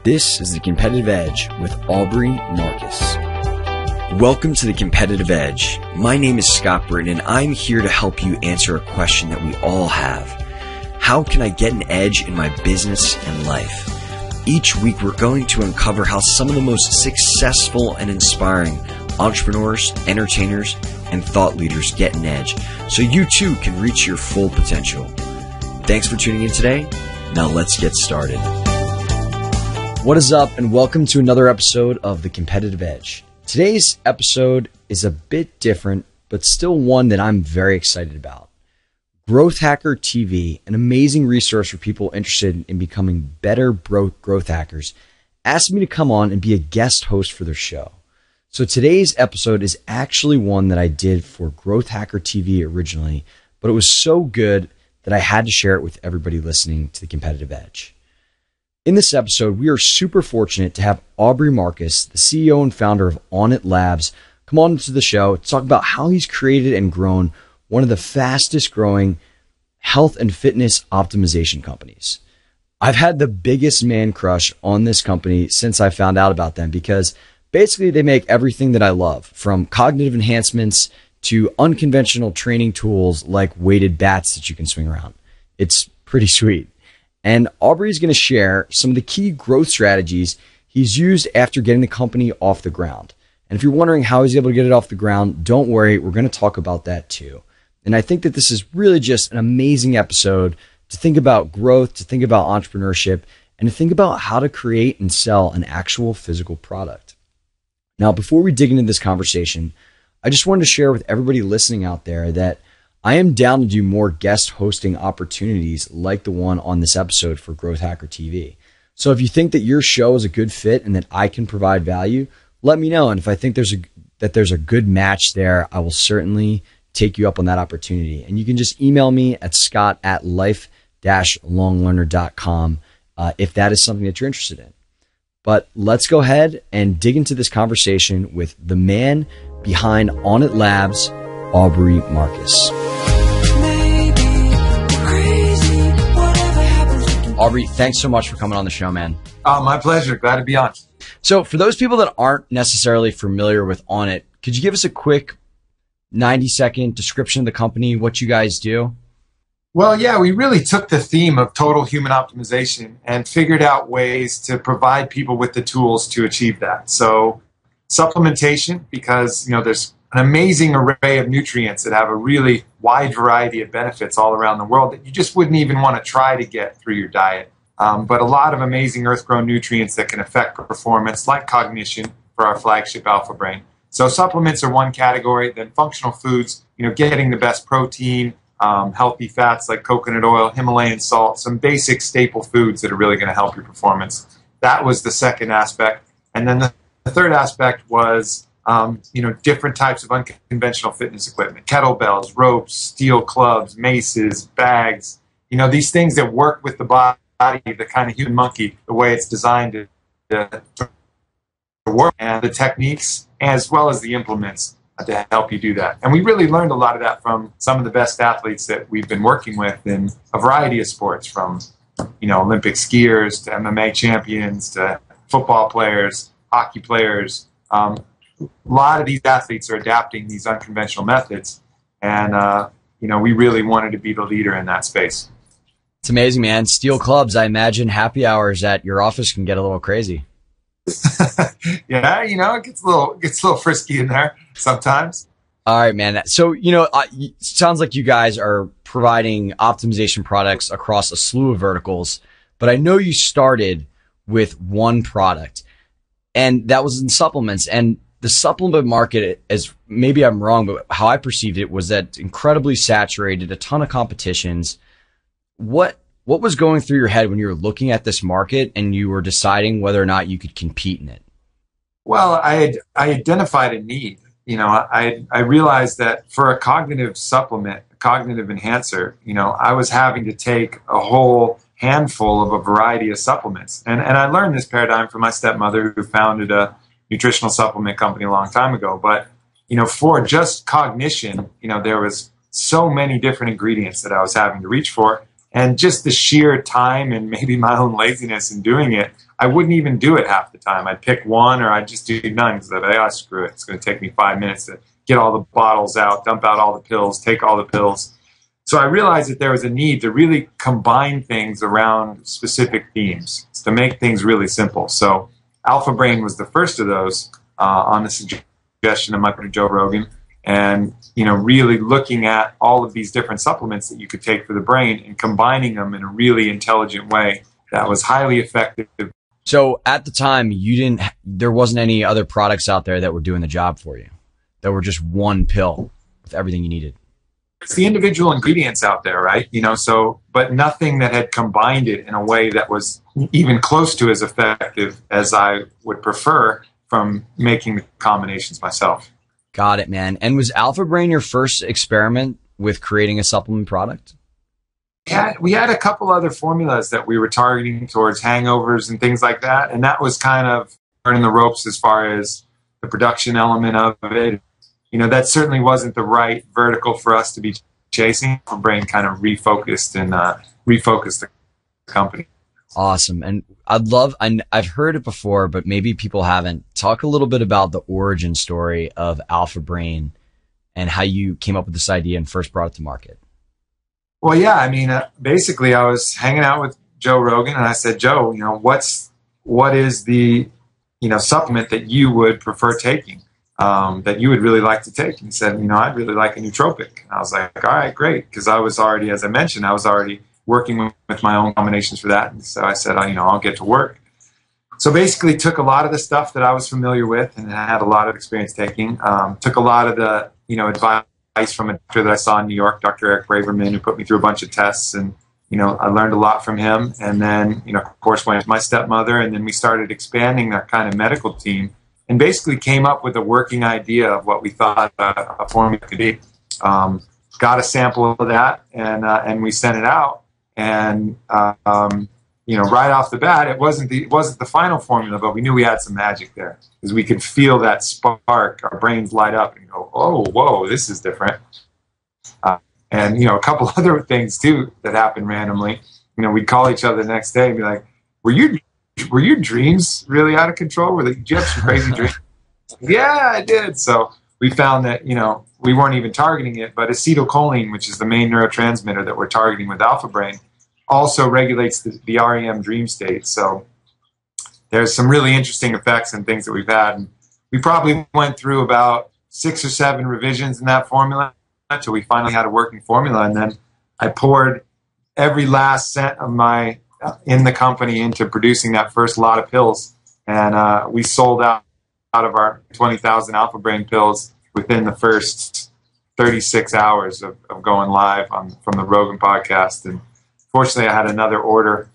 This is The Competitive Edge with Aubrey Marcus. Welcome to The Competitive Edge. My name is Scott Britton, and I'm here to help you answer a question that we all have. How can I get an edge in my business and life? Each week, we're going to uncover how some of the most successful and inspiring entrepreneurs, entertainers, and thought leaders get an edge so you too can reach your full potential. Thanks for tuning in today. Now let's get started. What is up, and welcome to another episode of The Competitive Edge. Today's episode is a bit different, but still one that I'm very excited about. Growth Hacker TV, an amazing resource for people interested in becoming better growth hackers, asked me to come on and be a guest host for their show. So today's episode is actually one that I did for Growth Hacker TV originally, but it was so good that I had to share it with everybody listening to The Competitive Edge. In this episode, we are super fortunate to have Aubrey Marcus, the CEO and founder of Onnit Labs, come on to the show to talk about how he's created and grown one of the fastest growing health and fitness optimization companies. I've had the biggest man crush on this company since I found out about them because basically they make everything that I love, from cognitive enhancements to unconventional training tools like weighted bats that you can swing around. It's pretty sweet. And Aubrey is going to share some of the key growth strategies he's used after getting the company off the ground. And if you're wondering how he's able to get it off the ground, don't worry, we're going to talk about that too. And I think that this is really just an amazing episode to think about growth, to think about entrepreneurship, and to think about how to create and sell an actual physical product. Now, before we dig into this conversation, I just wanted to share with everybody listening out there that I am down to do more guest hosting opportunities like the one on this episode for Growth Hacker TV. So if you think that your show is a good fit and that I can provide value, let me know. And if I think there's a good match there, I will certainly take you up on that opportunity. And you can just email me at scott@life-longlearner.com if that is something that you're interested in. But let's go ahead and dig into this conversation with the man behind Onnit Labs, Aubrey Marcus. Aubrey, thanks so much for coming on the show, man. My pleasure. Glad to be on. So for those people that aren't necessarily familiar with Onnit, could you give us a quick 90-second description of the company, what you guys do? Well, yeah, we really took the theme of total human optimization and figured out ways to provide people with the tools to achieve that. So supplementation, because there's an amazing array of nutrients that have a really wide variety of benefits all around the world that you just wouldn't even want to try to get through your diet. But a lot of amazing earth-grown nutrients that can affect performance, like cognition for our flagship Alpha Brain. So supplements are one category. Then functional foods, getting the best protein, healthy fats like coconut oil, Himalayan salt, some basic staple foods that are really going to help your performance. That was the second aspect. And then the third aspect was different types of unconventional fitness equipment, kettlebells, ropes, steel clubs, maces, bags, these things that work with the body, the kind of human monkey, the way it's designed to work, and the techniques, as well as the implements to help you do that. And we really learned a lot of that from some of the best athletes that we've been working with in a variety of sports, from, Olympic skiers to MMA champions to football players, hockey players. A lot of these athletes are adapting these unconventional methods, and we really wanted to be the leader in that space. It's amazing, man. Steel clubs, I imagine happy hours at your office can get a little crazy. Yeah, it gets a little frisky in there sometimes. All right, man. So, it sounds like you guys are providing optimization products across a slew of verticals, but I know you started with one product, and that was in supplements. And the supplement market, as maybe I'm wrong, but how I perceived it was that incredibly saturated, a ton of competitions. What was going through your head when you were looking at this market and you were deciding whether or not you could compete in it? Well, I identified a need. I realized that for a cognitive supplement, a cognitive enhancer, I was having to take a whole handful of a variety of supplements. And I learned this paradigm from my stepmother, who founded a nutritional supplement company a long time ago. But, for just cognition, there was so many different ingredients that I was having to reach for. And just the sheer time and maybe my own laziness in doing it I wouldn't even do it half the time. I'd pick one, or I'd just do none because I'd be like, oh, screw it. It's going to take me 5 minutes to get all the bottles out, dump out all the pills, take all the pills. So I realized that there was a need to really combine things around specific themes to make things really simple. So Alpha Brain was the first of those on the suggestion of my partner Joe Rogan, and really looking at all of these different supplements that you could take for the brain and combining them in a really intelligent way that was highly effective. So at the time, there wasn't any other products out there that were doing the job for you, that were just one pill with everything you needed. It's the individual ingredients out there, right? But nothing that had combined it in a way that was even close to as effective as I would prefer from making the combinations myself. Got it, man. And was Alpha Brain your first experiment with creating a supplement product? Yeah, we had a couple other formulas that we were targeting towards hangovers and things like that. And that was kind of learning the ropes as far as the production element of it. That certainly wasn't the right vertical for us to be chasing. Our brain kind of refocused the company. Awesome. And I've heard it before, but maybe people haven't. Talk a little bit about the origin story of Alpha Brain and how you came up with this idea and first brought it to market. Well, yeah, basically I was hanging out with Joe Rogan and I said, Joe, what is the, supplement that you would prefer taking? That you would really like to take? And he said, I'd really like a nootropic. And I was like, all right, great. Because I was already, as I mentioned, working with my own combinations for that. And so I said, I'll get to work. So basically took a lot of the stuff that I was familiar with and had a lot of experience taking. Took a lot of the, advice from a doctor that I saw in New York, Dr. Eric Braverman, who put me through a bunch of tests. And, I learned a lot from him. And then, of course, went to my stepmother. And then we started expanding that kind of medical team, and basically came up with a working idea of what we thought a formula could be. Got a sample of that, and we sent it out. And right off the bat, it wasn't the final formula, but we knew we had some magic there because we could feel that spark. Our brains light up and go, "Oh, whoa, this is different." And a couple other things too that happened randomly. We'd call each other the next day and be like, "Were your dreams really out of control? Did you have some crazy dreams?" Yeah, I did. So we found that, we weren't even targeting it, but acetylcholine, which is the main neurotransmitter that we're targeting with Alpha Brain, also regulates the REM dream state. So there's some really interesting effects and things that we've had. And we probably went through about 6 or 7 revisions in that formula until we finally had a working formula. And then I poured every last cent of my in the company into producing that first lot of pills, and we sold out of our 20,000 Alpha Brain pills within the first 36 hours of going live from the Rogan podcast. And fortunately, I had another order,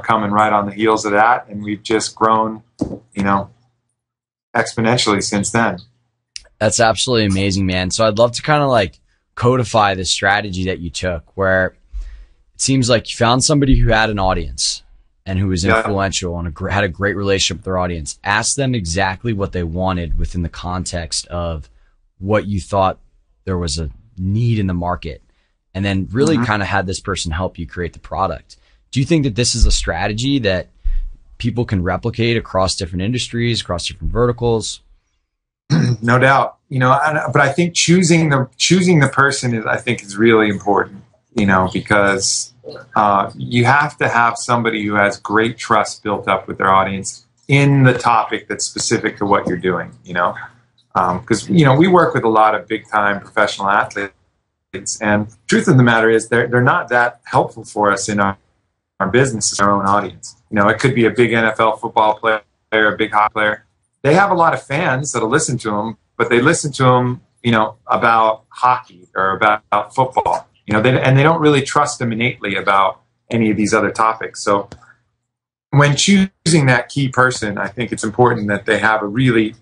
coming right on the heels of that, and we've just grown, exponentially since then. That's absolutely amazing, man. So I'd love to kind of codify the strategy that you took, where it seems like you found somebody who had an audience and who was influential and had a great relationship with their audience. Ask them exactly what they wanted within the context of what you thought there was a need in the market, and then really kind of had this person help you create the product. Do you think that this is a strategy that people can replicate across different industries, across different verticals? No doubt. But I think choosing the person is really important. Because you have to have somebody who has great trust built up with their audience in the topic that's specific to what you're doing, because, we work with a lot of big time professional athletes, and truth of the matter is they're not that helpful for us in our business as our own audience. It could be a big NFL football player, a big hockey player. They have a lot of fans that'll listen to them, but they listen to them, about hockey or about football. They don't really trust them innately about any of these other topics. So when choosing that key person, I think it's important that they have a really,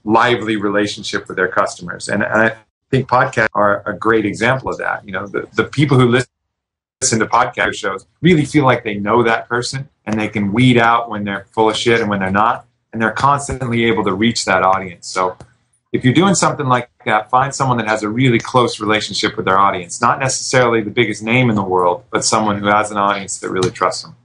lively relationship with their customers. And I think podcasts are a great example of that. The people who listen to podcast shows really feel like they know that person, and they can weed out when they're full of shit and when they're not. And they're constantly able to reach that audience. So if you're doing something like that, find someone that has a really close relationship with their audience. Not necessarily the biggest name in the world, but someone who has an audience that really trusts them.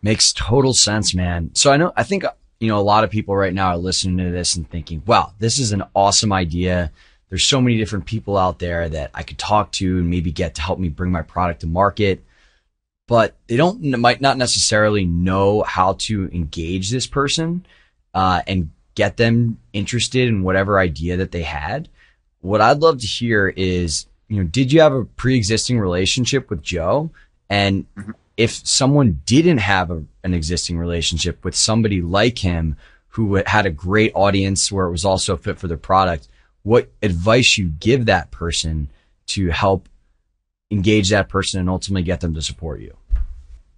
Makes total sense, man. So I think, a lot of people right now are listening to this and thinking, wow, this is an awesome idea. There's so many different people out there that I could talk to and maybe get to help me bring my product to market, but they might not necessarily know how to engage this person, and get them interested in whatever idea that they had. What I'd love to hear is, did you have a pre-existing relationship with Joe? And if someone didn't have an existing relationship with somebody like him who had a great audience where it was also a fit for their product, what advice you give that person to help engage that person and ultimately get them to support you?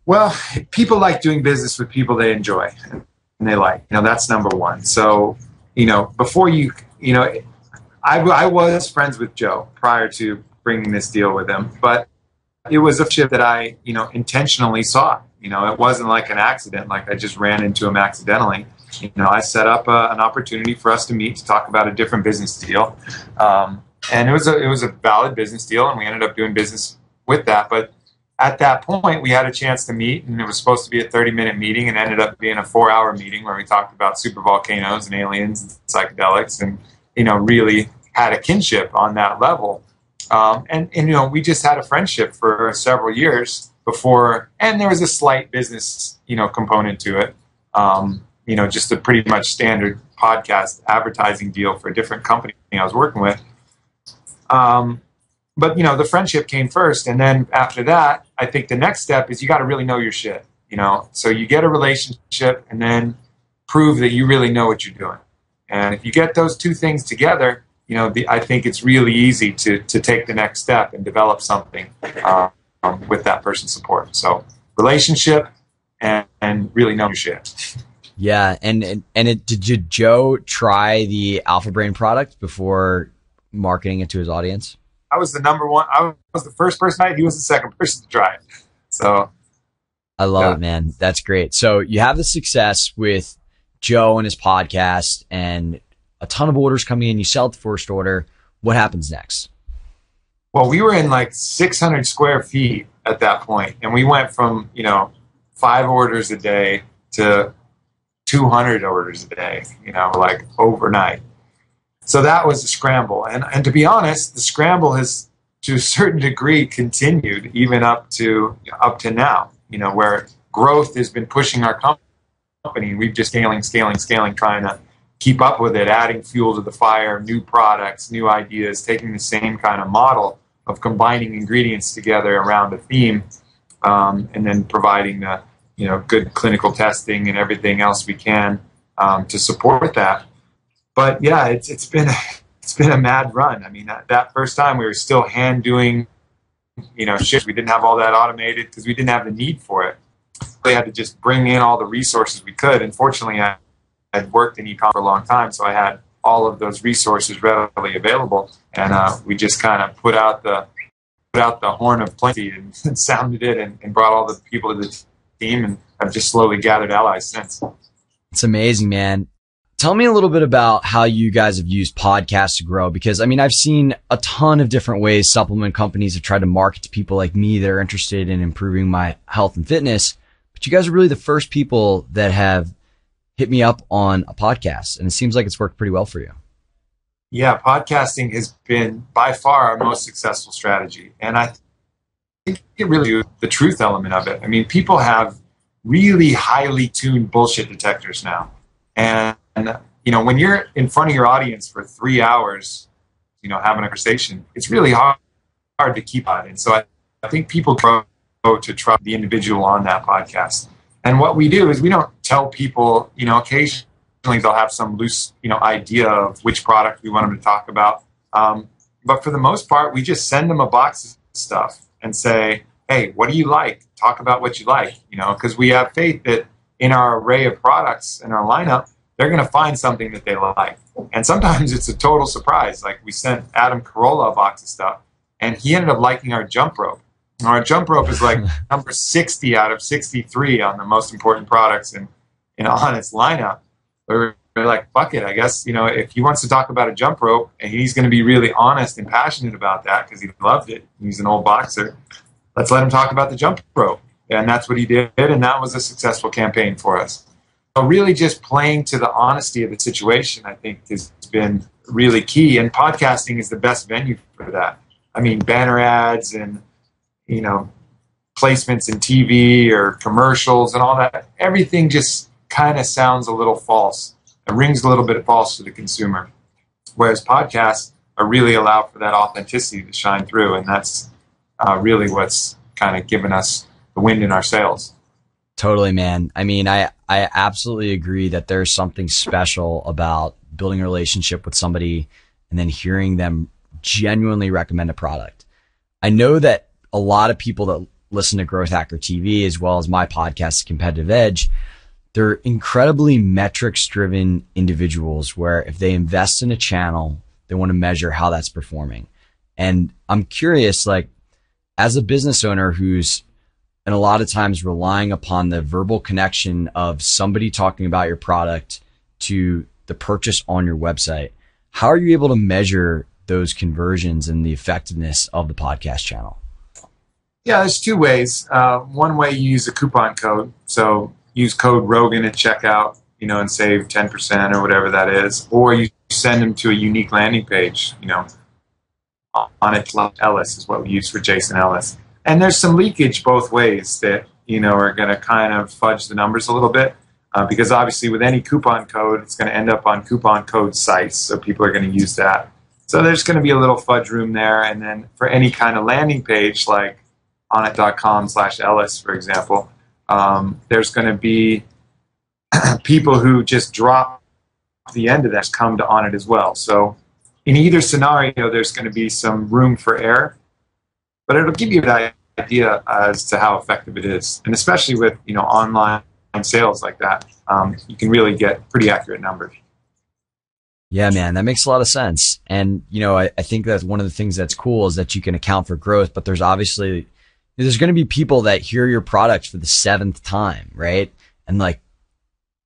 Well, people like doing business with people they enjoy and they like. That's number one. So, before I was friends with Joe prior to bringing this deal with him, but it was a ship that I, intentionally sought. It wasn't like an accident, like I just ran into him accidentally. I set up an opportunity for us to meet to talk about a different business deal. And it was a valid business deal, and we ended up doing business with that. But at that point, we had a chance to meet, and it was supposed to be a 30-minute meeting and ended up being a 4-hour meeting where we talked about supervolcanoes and aliens and psychedelics and, really had a kinship on that level. And we just had a friendship for several years before, and there was a slight business, component to it. Just a pretty much standard podcast advertising deal for a different company I was working with. But the friendship came first. And then after that, I think the next step is you got to really know your shit, so you get a relationship and then prove that you really know what you're doing. And if you get those two things together, I think it's really easy to take the next step and develop something with that person's support. So relationship and really know your shit. Yeah. Did Joe try the Alpha Brain product before marketing it to his audience? I was the number one. I was the first person. He was the second person to try it. So I love it, man. That's great. So you have the success with Joe and his podcast and a ton of orders coming in. You sell the first order. What happens next? Well, we were in like 600 square feet at that point, and we went from 5 orders a day to 200 orders a day. Like overnight. So that was a scramble, and to be honest, the scramble has, to a certain degree, continued even up to now. Where growth has been pushing our company. We've just scaling, trying to keep up with it, adding fuel to the fire, new products, new ideas, taking the same kind of model of combining ingredients together around a theme, and then providing the good clinical testing and everything else we can to support that. But yeah, it's been a mad run. I mean, that first time we were still hand doing shit. We didn't have all that automated because we didn't have the need for it. We had to just bring in all the resources we could. And fortunately, I had worked in e-com for a long time, so I had all of those resources readily available. And we just kind of put out the horn of plenty and sounded it and brought all the people to the team, and I've just slowly gathered allies since. It's amazing, man. Tell me a little bit about how you guys have used podcasts to grow, because I've seen a ton of different ways supplement companies have tried to market to people like me that are interested in improving my health and fitness. But you guys are really the first people that have hit me up on a podcast, and it seems like it's worked pretty well for you. Yeah, podcasting has been by far our most successful strategy. And I think it really is the truth element of it. I mean, people have really highly tuned bullshit detectors now. And when you're in front of your audience for 3 hours, having a conversation, it's really hard to keep on. And so I think people grow to trust the individual on that podcast. And what we do is we don't tell people, occasionally they'll have some loose, idea of which product we want them to talk about. But for the most part, we just send them a box of stuff and say, hey, what do you like? Talk about what you like, because we have faith that in our array of products in our lineup, they're going to find something that they like. And sometimes it's a total surprise. Like we sent Adam Carolla a box of stuff, and he ended up liking our jump rope. Our jump rope is like number 60 out of 63 on the most important products in Onnit's lineup. We're like, fuck it, I guess, if he wants to talk about a jump rope and he's going to be really honest and passionate about that because he loved it, he's an old boxer, let's let him talk about the jump rope. And that's what he did, and that was a successful campaign for us. So really just playing to the honesty of the situation, I think, has been really key. And podcasting is the best venue for that. I mean, banner ads and, placements in TV or commercials and all that, everything just kind of sounds a little false. It rings a little bit false to the consumer. Whereas podcasts are really allow for that authenticity to shine through. And that's really what's kind of given us the wind in our sails. Totally, man. I mean, I absolutely agree that there's something special about building a relationship with somebody and then hearing them genuinely recommend a product. I know that a lot of people that listen to Growth Hacker TV, as well as my podcast, Competitive Edge, they're incredibly metrics driven individuals where if they invest in a channel, they want to measure how that's performing. And I'm curious, like, as a business owner who's, and a lot of times relying upon the verbal connection of somebody talking about your product to the purchase on your website, how are you able to measure those conversions and the effectiveness of the podcast channel? Yeah, there's two ways. One way, you use a coupon code. So use code Rogan at checkout, and save 10% or whatever that is. Or you send them to a unique landing page, Onnit Ellis is what we use for Jason Ellis. And there's some leakage both ways that, are going to kind of fudge the numbers a little bit. Because obviously with any coupon code, it's going to end up on coupon code sites. So people are going to use that. So there's going to be a little fudge room there. And then for any kind of landing page, like onnit.com/Ellis, for example, there's going to be people who just drop the end of that come to Onnit as well. So in either scenario, there's going to be some room for error, but it'll give you an idea as to how effective it is. And especially with, online sales like that, you can really get pretty accurate numbers. Yeah, man, that makes a lot of sense. And, I think that one of the things that's cool is that you can account for growth, but there's going to be people that hear your product for the 7th time, right? And like,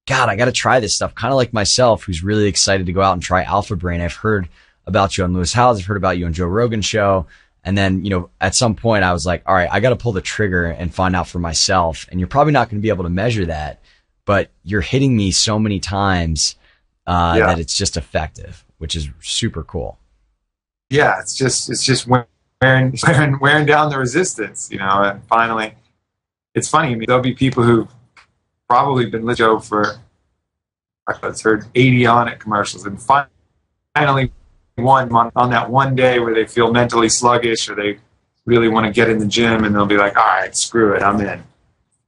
God, I got to try this stuff. Kind of like myself, who's really excited to go out and try Alpha Brain. I've heard about you on Lewis Howes. I've heard about you on Joe Rogan's show. And then, at some point I was like, all right, I got to pull the trigger and find out for myself. And you're probably not going to be able to measure that, but you're hitting me so many times that it's just effective, which is super cool. Yeah, it's just wearing down the resistance, and finally, it's funny. I mean, there'll be people who probably been with Joe for, I've heard 80 Onnit commercials, and finally one on that one day where they feel mentally sluggish or they really want to get in the gym, and they'll be like, all right, screw it, I'm in,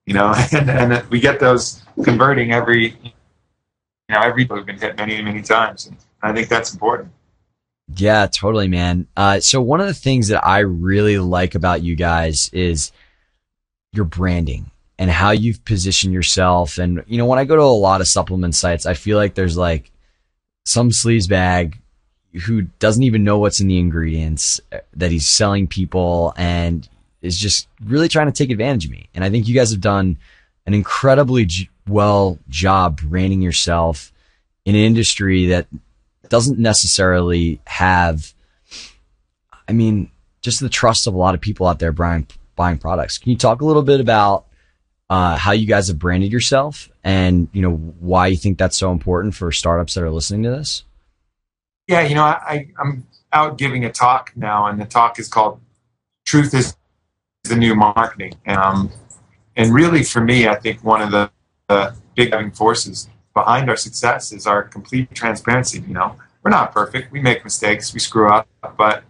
and we get those converting every we've been hit many, many times. And I think that's important. Yeah, totally, man. So one of the things that I really like about you guys is your branding and how you've positioned yourself. And, when I go to a lot of supplement sites, I feel like there's like some sleazebag who doesn't even know what's in the ingredients that he's selling people and is just really trying to take advantage of me. And I think you guys have done an incredibly well job branding yourself in an industry that doesn't necessarily have, just the trust of a lot of people out there buying products. Can you talk a little bit about how you guys have branded yourself and, why you think that's so important for startups that are listening to this? Yeah, I'm out giving a talk now, and the talk is called Truth is the New Marketing. And really, for me, I think one of the big driving forces behind our success is our complete transparency. We're not perfect. We make mistakes. We screw up. But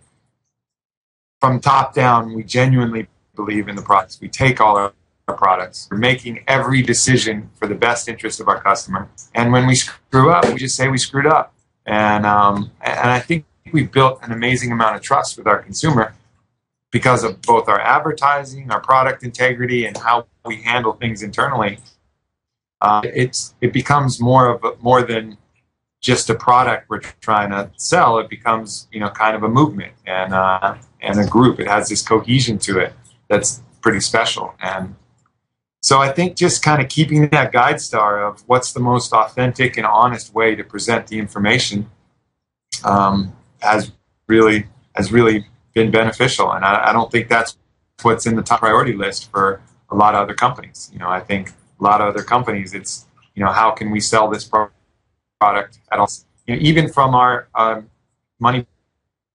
from top down, we genuinely believe in the products. We take all our products. We're making every decision for the best interest of our customer. And when we screw up, we just say we screwed up. And I think we've built an amazing amount of trust with our consumer because of both our advertising, our product integrity, and how we handle things internally. It becomes more than just a product we're trying to sell. It becomes kind of a movement and a group. It has this cohesion to it that's pretty special. And so I think just kind of keeping that guide star of what's the most authentic and honest way to present the information has really been beneficial. And I don't think that's what's in the top priority list for a lot of other companies. I think a lot of other companies, it's, how can we sell this product at all? Even from our money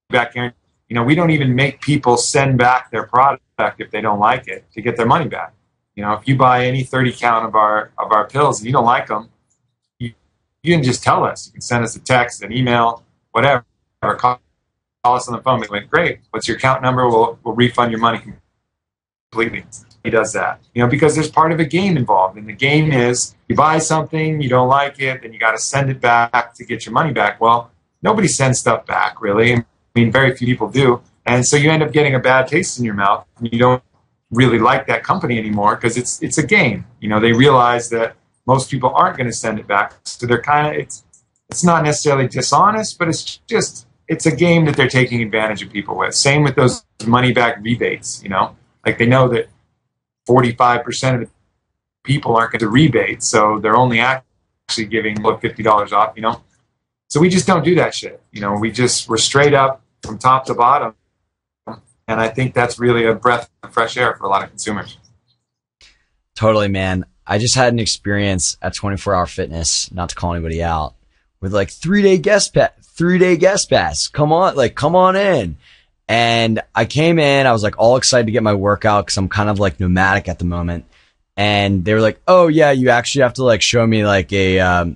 back guarantee, we don't even make people send back their product if they don't like it to get their money back. If you buy any 30 count of our pills and you don't like them, you can just tell us. You can send us a text, an email, whatever, or call us on the phone. We're like, great, what's your account number? We'll refund your money completely. He does that, because there's part of a game involved. And the game is you buy something, you don't like it, then you got to send it back to get your money back. Well, nobody sends stuff back, really. I mean, very few people do. And so you end up getting a bad taste in your mouth. And you don't really like that company anymore because it's a game. They realize that most people aren't going to send it back. So they're it's not necessarily dishonest, but it's a game that they're taking advantage of people with. Same with those money back rebates, like they know that 45% of the people aren't going to rebate, so they're only actually giving $50 off, So we just don't do that shit. We're straight up from top to bottom. And I think that's really a breath of fresh air for a lot of consumers. Totally, man. I just had an experience at 24 Hour Fitness, not to call anybody out, with like 3-day guest pass. Come on in. And I came in, I was like all excited to get my workout because I'm kind of like nomadic at the moment. And they were like, oh yeah, you actually have to like show me like a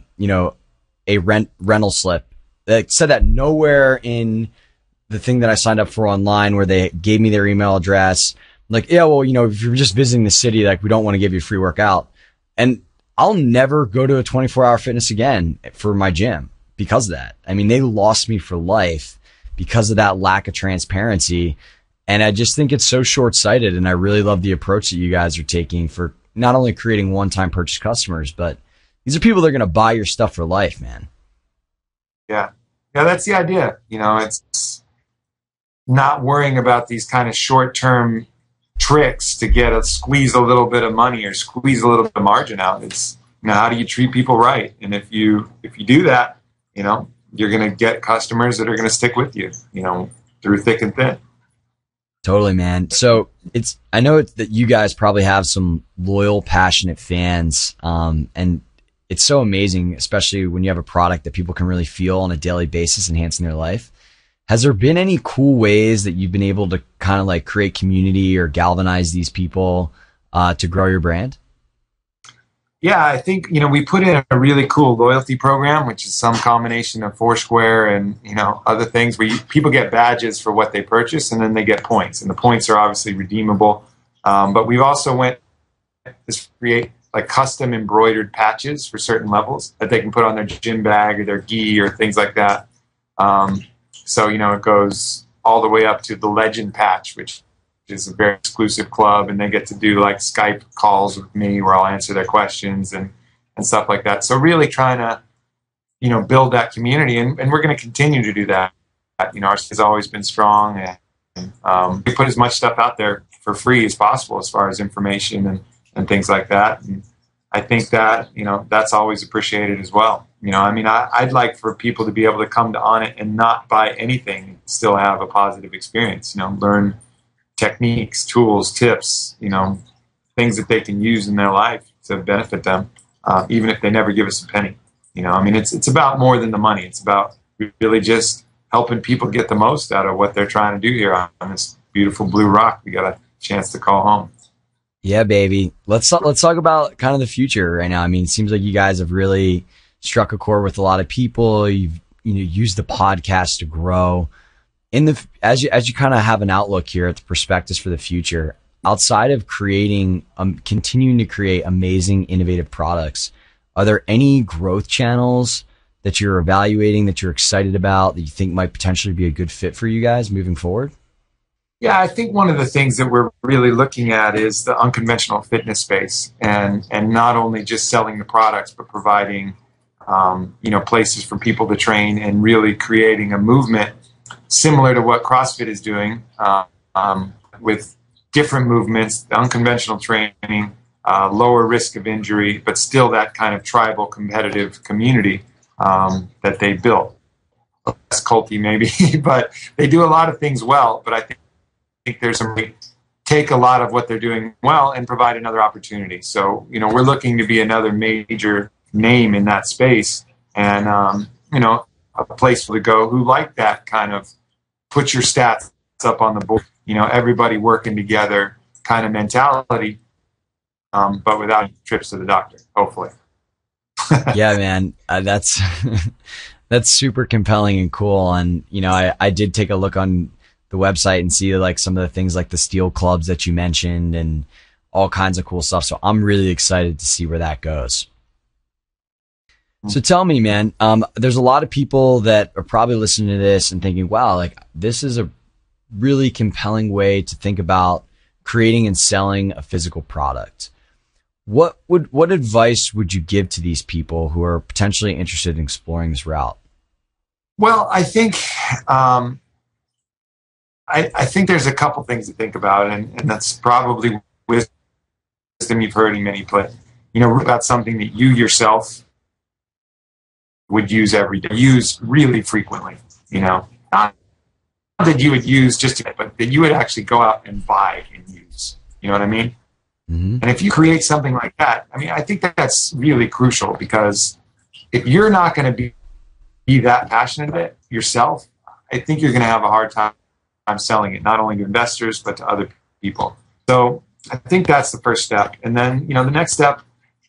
rental slip. They said that nowhere in the thing that I signed up for online where they gave me their email address. I'm like, yeah, well, if you're just visiting the city, like we don't want to give you a free workout. And I'll never go to a 24 Hour Fitness again for my gym because of that. I mean, they lost me for life because of that lack of transparency. And I just think it's so short-sighted. And I really love the approach that you guys are taking for not only creating one-time purchase customers, but these are people that are going to buy your stuff for life, man. Yeah. Yeah, that's the idea. It's not worrying about these kind of short-term tricks to squeeze a little bit of money or squeeze a little bit of margin out. It's, how do you treat people right? And if you do that, you're going to get customers that are going to stick with you, through thick and thin. Totally, man. So I know that you guys probably have some loyal, passionate fans. And it's so amazing, especially when you have a product that people can really feel on a daily basis, enhancing their life. Has there been any cool ways that you've been able to kind of like create community or galvanize these people to grow your brand? Yeah, I think, we put in a really cool loyalty program, which is some combination of Foursquare and, other things where people get badges for what they purchase and then they get points. And the points are obviously redeemable. But we've also went to create like custom embroidered patches for certain levels that they can put on their gym bag or their gi or things like that. So, it goes all the way up to the Legend patch, which is a very exclusive club, and they get to do like Skype calls with me where I'll answer their questions and stuff like that. So really trying to, build that community, and we're going to continue to do that. Ours has always been strong, and we put as much stuff out there for free as possible as far as information and things like that. And I think that, that's always appreciated as well. I'd like for people to be able to come to Onnit and not buy anything and still have a positive experience, learn techniques, tools, tips, things that they can use in their life to benefit them, even if they never give us a penny. It's about more than the money. It's about really just helping people get the most out of what they're trying to do here on this beautiful blue rock we got a chance to call home. Yeah, baby. Let's talk about kind of the future right now. It seems like you guys have really struck a chord with a lot of people. You've used the podcast to grow. As you kind of have an outlook here at the prospectus for the future, outside of continuing to create amazing, innovative products, are there any growth channels that you're evaluating, that you're excited about, that you think might potentially be a good fit for you guys moving forward? Yeah, I think one of the things that we're really looking at is the unconventional fitness space, and not only just selling the products, but providing places for people to train and really creating a movement similar to what CrossFit is doing, with different movements, the unconventional training, lower risk of injury, but still that kind of tribal competitive community that they built. Less culty maybe, but they do a lot of things well. But I think there's some take a lot of what they're doing well and provide another opportunity. So, we're looking to be another major name in that space, and, a place to go who like that kind of put your stats up on the board, everybody working together kind of mentality, but without trips to the doctor, hopefully. Yeah, man, that's that's super compelling and cool. And I did take a look on the website and see like some of the things like the steel clubs that you mentioned and all kinds of cool stuff. So I'm really excited to see where that goes. So tell me, man, there's a lot of people that are probably listening to this and thinking, wow, like this is a really compelling way to think about creating and selling a physical product. What advice would you give to these people who are potentially interested in exploring this route? Well, I think I think there's a couple things to think about, and that's probably wisdom you've heard in many places. About something that you yourself would use every day, use really frequently. Not that you would use just to, but that you would actually go out and buy and use. You know what I mean? Mm-hmm. And if you create something like that, I think that's really crucial, because if you're not going to be that passionate about it yourself, I think you're going to have a hard time selling it, not only to investors, but to other people. So I think that's the first step. And then, the next step,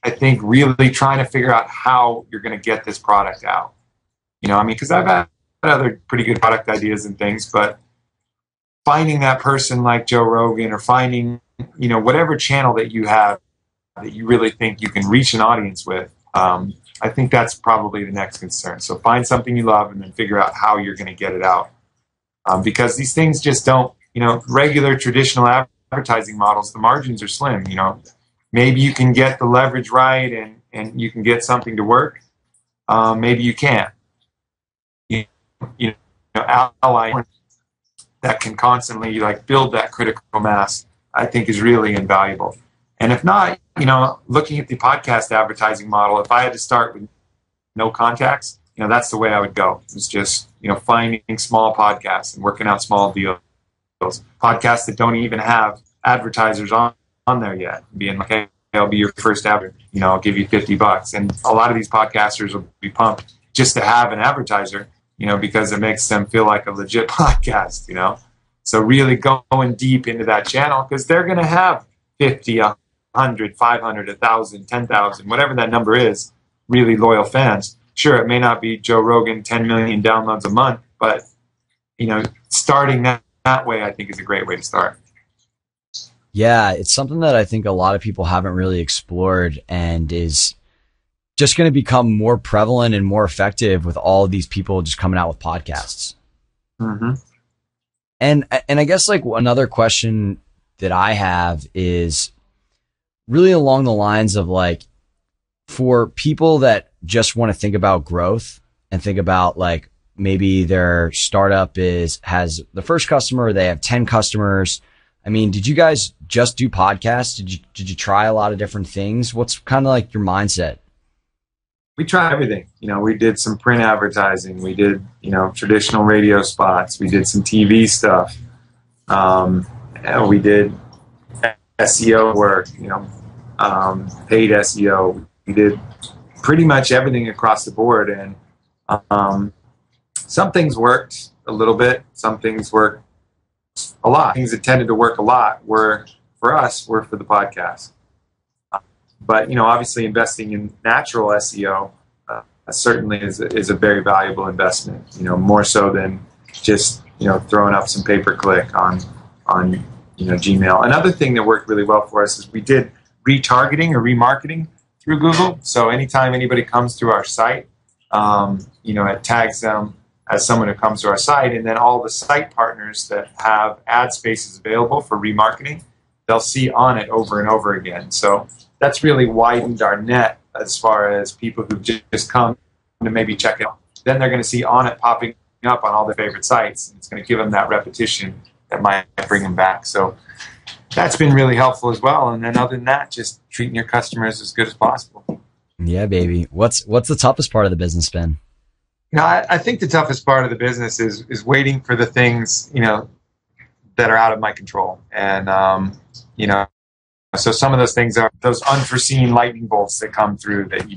I think really trying to figure out how you're going to get this product out. Because I've had other pretty good product ideas and things, but finding that person like Joe Rogan, or finding, whatever channel that you have that you really think you can reach an audience with, I think that's probably the next concern. So find something you love and then figure out how you're going to get it out. Because these things just don't, regular traditional advertising models, the margins are slim. Maybe you can get the leverage right and you can get something to work. Maybe you can't. Ally that can constantly build that critical mass, I think is really invaluable. And if not, looking at the podcast advertising model, if I had to start with no contacts, that's the way I would go. It's just, finding small podcasts and working out small deals, podcasts that don't even have advertisers on there yet, being like, hey, I'll be your first advertiser, I'll give you $50. And a lot of these podcasters will be pumped just to have an advertiser, because it makes them feel like a legit podcast, So really going deep into that channel, because they're going to have 50, 100, 500, 1,000, 10,000, whatever that number is, really loyal fans. Sure, it may not be Joe Rogan, 10 million downloads a month, but, starting that way, I think is a great way to start. Yeah, it's something that I think a lot of people haven't really explored, and is just going to become more prevalent and more effective with all of these people just coming out with podcasts. Mm-hmm. And I guess another question that I have is really along the lines of for people that just want to think about growth and think about maybe their startup has the first customer, they have 10 customers. Did you guys just do podcasts? Did you try a lot of different things? What's kind of your mindset? We try everything. We did some print advertising. We did, traditional radio spots. We did some TV stuff. We did SEO work, paid SEO. We did pretty much everything across the board. And some things worked a little bit. Some things worked a lot. Things that tended to work a lot were for the podcast. But, obviously investing in natural SEO certainly is a very valuable investment, more so than just, throwing up some pay-per-click on Gmail. Another thing that worked really well for us is we did retargeting or remarketing through Google. So anytime anybody comes to our site, it tags them as someone who comes to our site, and then all the site partners that have ad spaces available for remarketing, they'll see Onnit over and over again. So that's really widened our net as far as people who just come to maybe check it out. Then they're going to see Onnit popping up on all their favorite sites, and it's going to give them that repetition that might bring them back. So that's been really helpful as well. And then other than that, just treating your customers as good as possible. Yeah, baby. What's the toughest part of the business been? I think the toughest part of the business is waiting for the things, that are out of my control. And, you know, so some of those things are those unforeseen lightning bolts that come through that you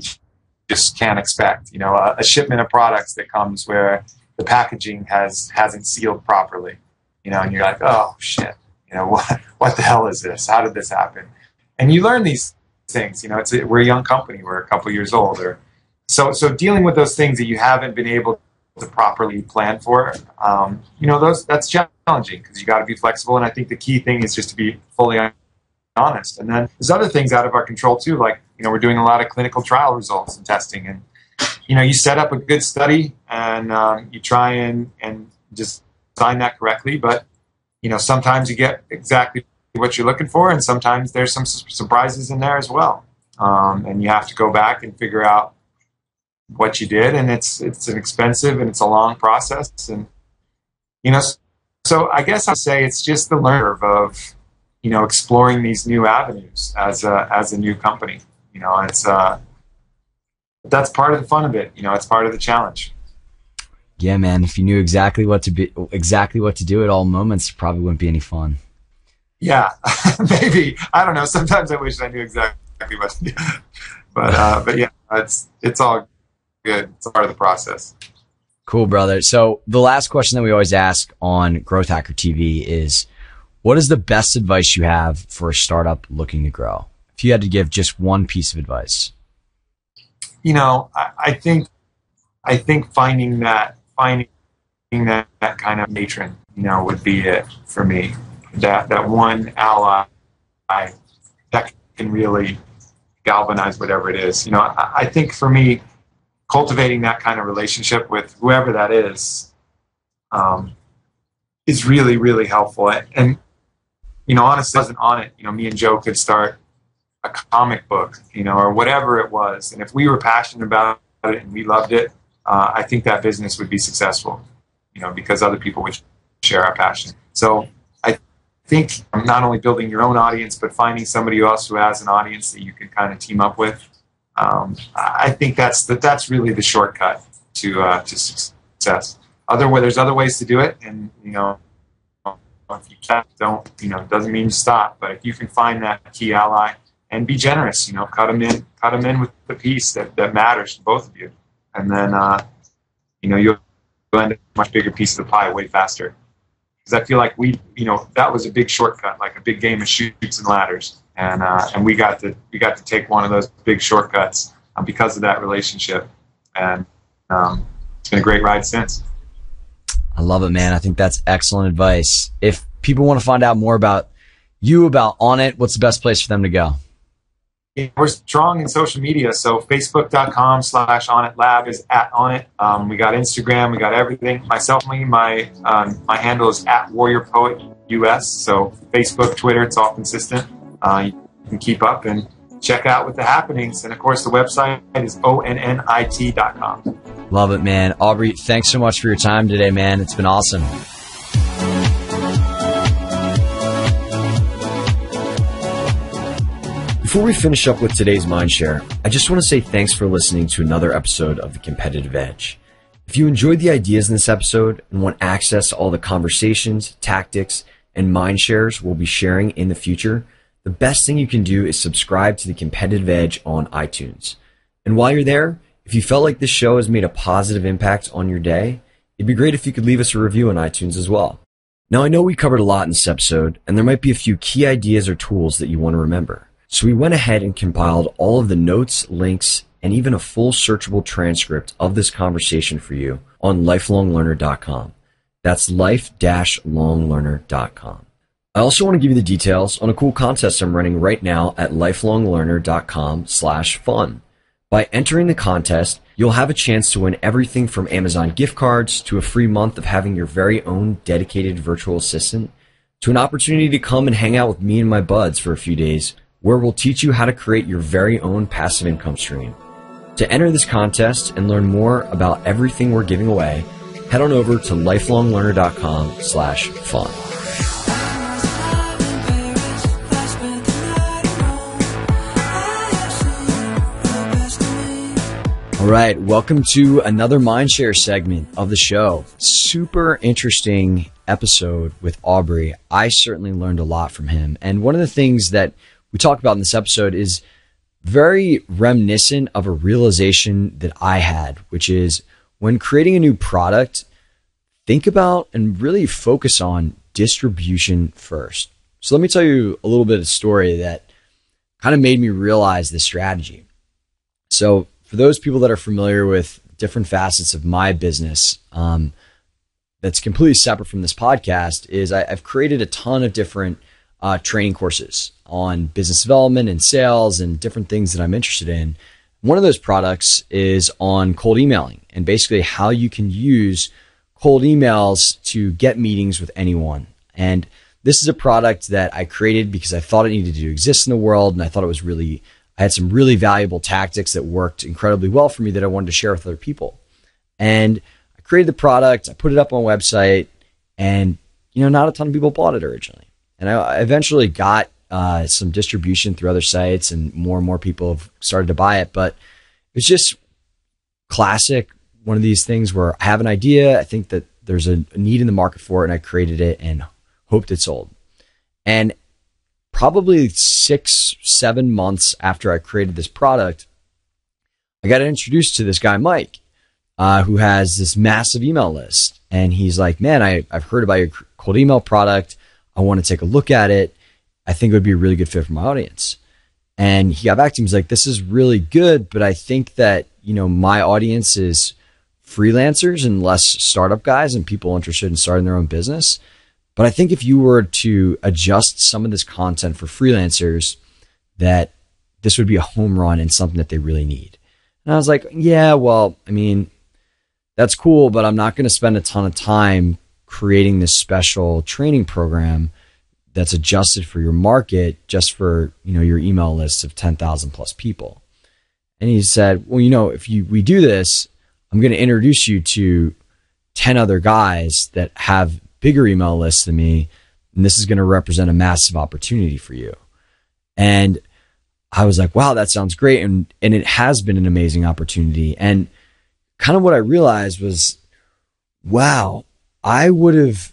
just can't expect. You know, a shipment of products that comes where the packaging hasn't sealed properly, you know, and you're like, oh shit, you know, what the hell is this? How did this happen? And you learn these things, you know, we're a young company, we're a couple years old, or so dealing with those things that you haven't been able to properly plan for, you know, that's challenging because you got to be flexible. And I think the key thing is just to be fully honest. And then there's other things out of our control too, like, you know, we're doing a lot of clinical trial results and testing, and you know, you set up a good study and you try and just design that correctly, but you know, sometimes you get exactly what you're looking for, and sometimes there's some surprises in there as well, and you have to go back and figure out what you did, and it's an expensive and it's a long process, and you know, so I guess I'd say it's just the learning curve of, you know, exploring these new avenues as a new company. You know, it's that's part of the fun of it. You know, it's part of the challenge. Yeah, man. If you knew exactly what to do at all moments, it probably wouldn't be any fun. Yeah, maybe. I don't know. Sometimes I wish I knew exactly what to do. But yeah, it's all good. It's part of the process. Cool, brother. So the last question that we always ask on Growth Hacker TV is, what is the best advice you have for a startup looking to grow? If you had to give just one piece of advice. You know, I think finding that kind of matron, you know, would be it for me. That one ally that can really galvanize whatever it is. You know, I think for me, cultivating that kind of relationship with whoever that is really, really helpful. And you know, honestly, wasn't on it. You know, me and Joe could start a comic book, you know, or whatever it was. And if we were passionate about it and we loved it, I think that business would be successful, you know, because other people would share our passion. So I think not only building your own audience, but finding somebody else who has an audience that you can kind of team up with. I think that's really the shortcut to success. There's other ways to do it. And, you know, if you can't, don't, you know, doesn't mean you stop, but if you can find that key ally and be generous, you know, cut them in with the piece that matters to both of you. And then, you know, you'll end up a much bigger piece of the pie way faster. Because I feel like you know, that was a big shortcut, like a big game of chutes and ladders. And we got to take one of those big shortcuts because of that relationship. And it's been a great ride since. I love it, man. I think that's excellent advice. If people want to find out more about you, about Onnit, what's the best place for them to go? Yeah, we're strong in social media. So facebook.com/OnnitLab is @Onnit. We got Instagram, we got everything. Myself, my handle is @WarriorPoetUS. So Facebook, Twitter, it's all consistent. You can keep up and check out what the happenings. And of course, the website is onnit.com. Love it, man. Aubrey, thanks so much for your time today, man. It's been awesome. Before we finish up with today's Mindshare, I just want to say thanks for listening to another episode of The Competitive Edge. If you enjoyed the ideas in this episode and want access to all the conversations, tactics, and Mindshares we'll be sharing in the future, the best thing you can do is subscribe to The Competitive Edge on iTunes. And while you're there, if you felt like this show has made a positive impact on your day, it'd be great if you could leave us a review on iTunes as well. Now, I know we covered a lot in this episode, and there might be a few key ideas or tools that you want to remember. So we went ahead and compiled all of the notes, links, and even a full searchable transcript of this conversation for you on lifelonglearner.com. That's life-longlearner.com. I also want to give you the details on a cool contest I'm running right now at lifelonglearner.com/fun. By entering the contest, you'll have a chance to win everything from Amazon gift cards to a free month of having your very own dedicated virtual assistant to an opportunity to come and hang out with me and my buds for a few days where we'll teach you how to create your very own passive income stream. To enter this contest and learn more about everything we're giving away, head on over to lifelonglearner.com/fun. All right, welcome to another Mindshare segment of the show. Super interesting episode with Aubrey, I certainly learned a lot from him. And one of the things that we talk about in this episode is very reminiscent of a realization that I had, which is when creating a new product, think about and really focus on distribution first. So let me tell you a little bit of a story that kind of made me realize this strategy. So for those people that are familiar with different facets of my business, that's completely separate from this podcast, is I've created a ton of different training courses on business development and sales and different things that I'm interested in. One of those products is on cold emailing and basically how you can use cold emails to get meetings with anyone. And this is a product that I created because I thought it needed to exist in the world. And I thought I had some really valuable tactics that worked incredibly well for me that I wanted to share with other people. And I created the product, I put it up on a website, and not a ton of people bought it originally. And I eventually got some distribution through other sites, and more people have started to buy it. But it's just classic, one of these things where I have an idea, I think that there's a need in the market for it, and I created it and hoped it sold. And probably 6-7 months after I created this product, I got introduced to this guy, Mike, who has this massive email list. And he's like, man, I've heard about your cold email product. I want to take a look at it. I think it would be a really good fit for my audience. And he got back to me. He's like, this is really good, but I think that, my audience is freelancers and less startup guys and people interested in starting their own business. But I think if you were to adjust some of this content for freelancers, that this would be a home run and something that they really need. And I was like, yeah, well, that's cool, but I'm not going to spend a ton of time creating this special training program that's adjusted for your market just for, your email list of 10,000 plus people. And he said, well, if we do this, I'm going to introduce you to 10 other guys that have bigger email lists than me, and this is going to represent a massive opportunity for you. And I was like, wow, that sounds great. And it has been an amazing opportunity. And kind of what I realized was, wow, I would have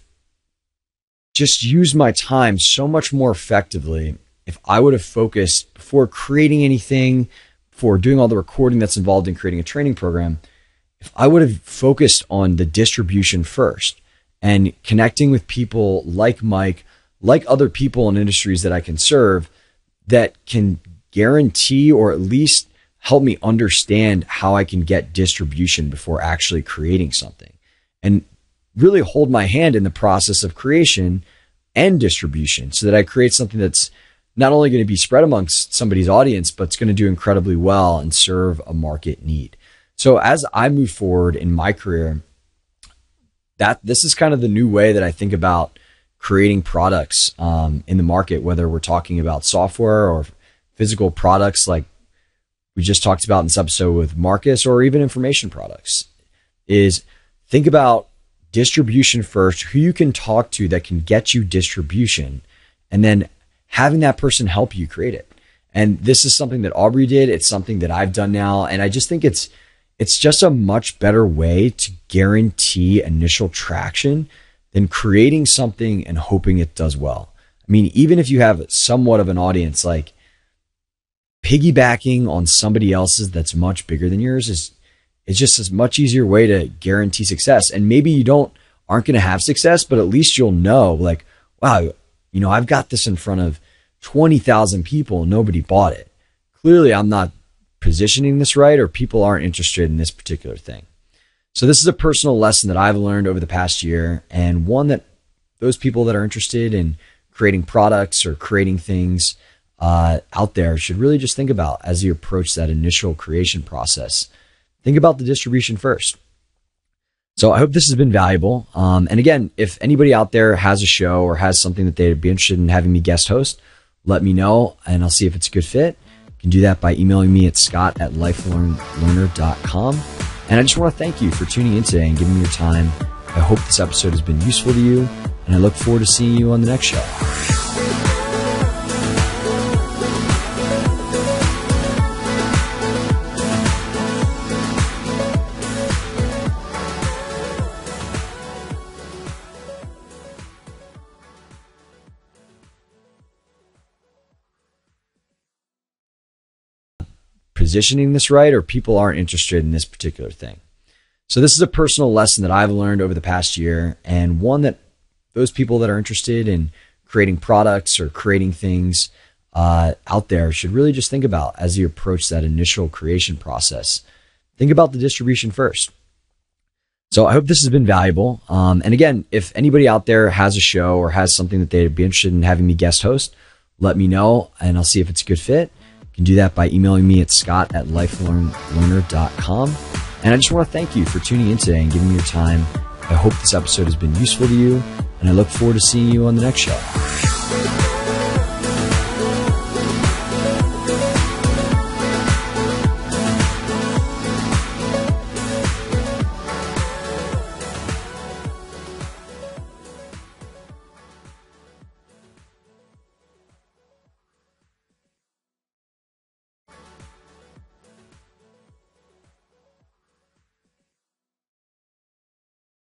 just used my time so much more effectively if I would have focused before creating anything, before doing all the recording that's involved in creating a training program, if I would have focused on the distribution first and connecting with people like Mike, like other people in industries that I can serve that can guarantee or at least help me understand how I can get distribution before actually creating something, and really hold my hand in the process of creation and distribution so that I create something that's not only going to be spread amongst somebody's audience, but it's going to do incredibly well and serve a market need. So as I move forward in my career, this is kind of the new way that I think about creating products in the market, whether we're talking about software or physical products like we just talked about in this episode with Marcus, or even information products, is think about distribution first, who you can talk to that can get you distribution, and then having that person help you create it. And this is something that Aubrey did. It's something that I've done now. And I just think it's just a much better way to guarantee initial traction than creating something and hoping it does well. Even if you have somewhat of an audience, like piggybacking on somebody else's that's much bigger than yours is just a much easier way to guarantee success. And maybe you aren't going to have success, but at least you'll know, like, wow, I've got this in front of 20,000 people and nobody bought it. Clearly I'm not positioning this right, or people aren't interested in this particular thing. So this is a personal lesson that I've learned over the past year, and one that those people that are interested in creating products or creating things out there should really just think about as you approach that initial creation process. Think about the distribution first. So I hope this has been valuable. And again, if anybody out there has a show or has something that they'd be interested in having me guest host, let me know and I'll see if it's a good fit. You can do that by emailing me at scott@lifelonglearner.com. And I just want to thank you for tuning in today and giving me your time. I hope this episode has been useful to you, and I look forward to seeing you on the next show. positioning this right, or people aren't interested in this particular thing. So this is a personal lesson that I've learned over the past year, and one that those people that are interested in creating products or creating things out there should really just think about as you approach that initial creation process. Think about the distribution first. So I hope this has been valuable. And again, if anybody out there has a show or has something that they'd be interested in having me guest host, let me know and I'll see if it's a good fit. You can do that by emailing me at scott@lifelonglearner.com. And I just want to thank you for tuning in today and giving me your time. I hope this episode has been useful to you, and I look forward to seeing you on the next show.